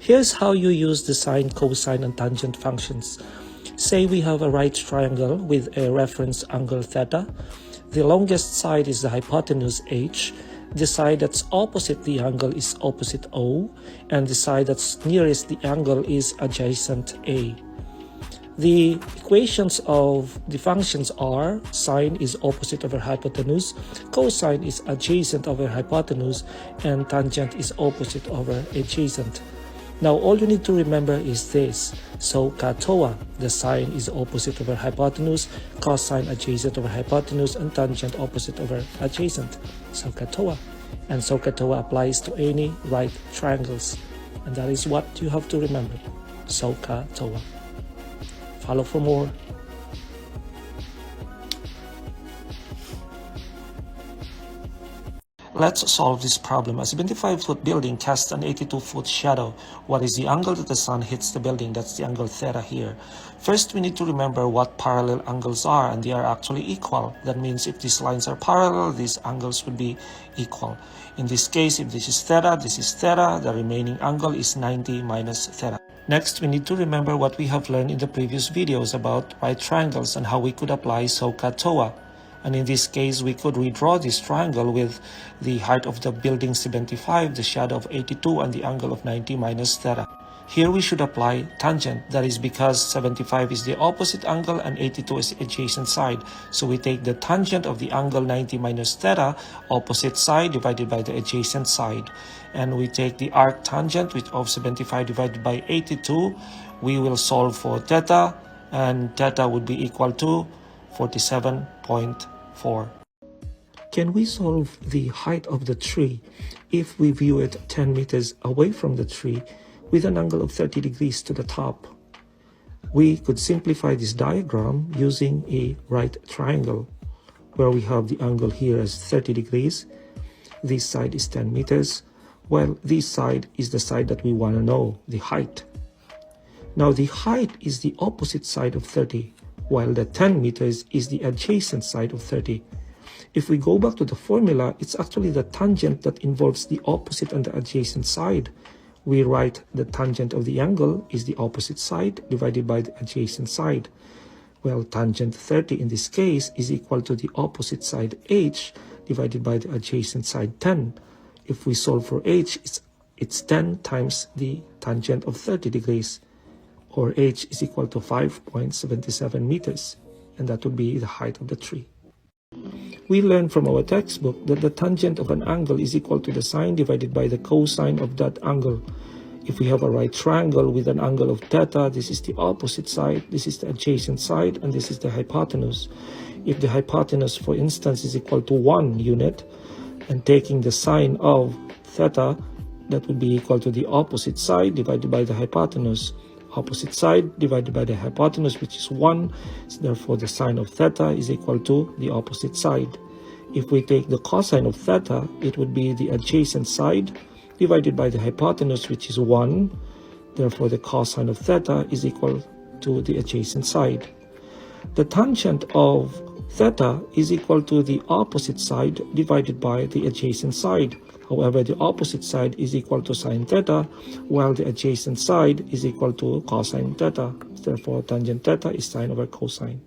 Here's how you use the sine, cosine, and tangent functions. Say we have a right triangle with a reference angle theta. The longest side is the hypotenuse h. The side that's opposite the angle is opposite O, and the side that's nearest the angle is adjacent A. The equations of the functions are sine is opposite over hypotenuse, cosine is adjacent over hypotenuse, and tangent is opposite over adjacent. Now all you need to remember is this. SOHCAHTOA, the sine is opposite over hypotenuse, cosine adjacent over hypotenuse, and tangent opposite over adjacent. SOHCAHTOA. And SOHCAHTOA applies to any right triangles. And that is what you have to remember. SOHCAHTOA. Follow for more. Let's solve this problem. A 75-foot building casts an 82-foot shadow. What is the angle that the sun hits the building? That's the angle theta here. First, we need to remember what parallel angles are, and they are actually equal. That means if these lines are parallel, these angles would be equal. In this case, if this is theta, the remaining angle is 90 minus theta. Next, we need to remember what we have learned in the previous videos about right triangles and how we could apply SOHCAHTOA. And in this case, we could redraw this triangle with the height of the building 75, the shadow of 82, and the angle of 90 minus theta. Here we should apply tangent. That is because 75 is the opposite angle and 82 is the adjacent side. So we take the tangent of the angle 90 minus theta, opposite side divided by the adjacent side. And we take the arc tangent of 75 divided by 82. We will solve for theta, and theta would be equal to 47.4. Can we solve the height of the tree if we view it 10 meters away from the tree with an angle of 30 degrees to the top? We could simplify this diagram using a right triangle where we have the angle here as 30 degrees. This side is 10 meters. Well, this side is the side that we want to know, the height. Now the height is the opposite side of 30, while the 10 meters is the adjacent side of 30. If we go back to the formula, it's actually the tangent that involves the opposite and the adjacent side. We write the tangent of the angle is the opposite side divided by the adjacent side. Well, tangent 30 in this case is equal to the opposite side h divided by the adjacent side 10. If we solve for h, it's 10 times the tangent of 30 degrees. Or h is equal to 5.77 meters, and that would be the height of the tree. We learned from our textbook that the tangent of an angle is equal to the sine divided by the cosine of that angle. If we have a right triangle with an angle of theta, this is the opposite side, this is the adjacent side, and this is the hypotenuse. If the hypotenuse, for instance, is equal to 1 unit, and taking the sine of theta, that would be equal to the opposite side divided by the hypotenuse. Opposite side divided by the hypotenuse, which is 1. So therefore, the sine of theta is equal to the opposite side. If we take the cosine of theta, it would be the adjacent side divided by the hypotenuse, which is 1. Therefore, the cosine of theta is equal to the adjacent side. The tangent of theta is equal to the opposite side divided by the adjacent side. However, the opposite side is equal to sine theta, while the adjacent side is equal to cosine theta. Therefore, tangent theta is sine over cosine.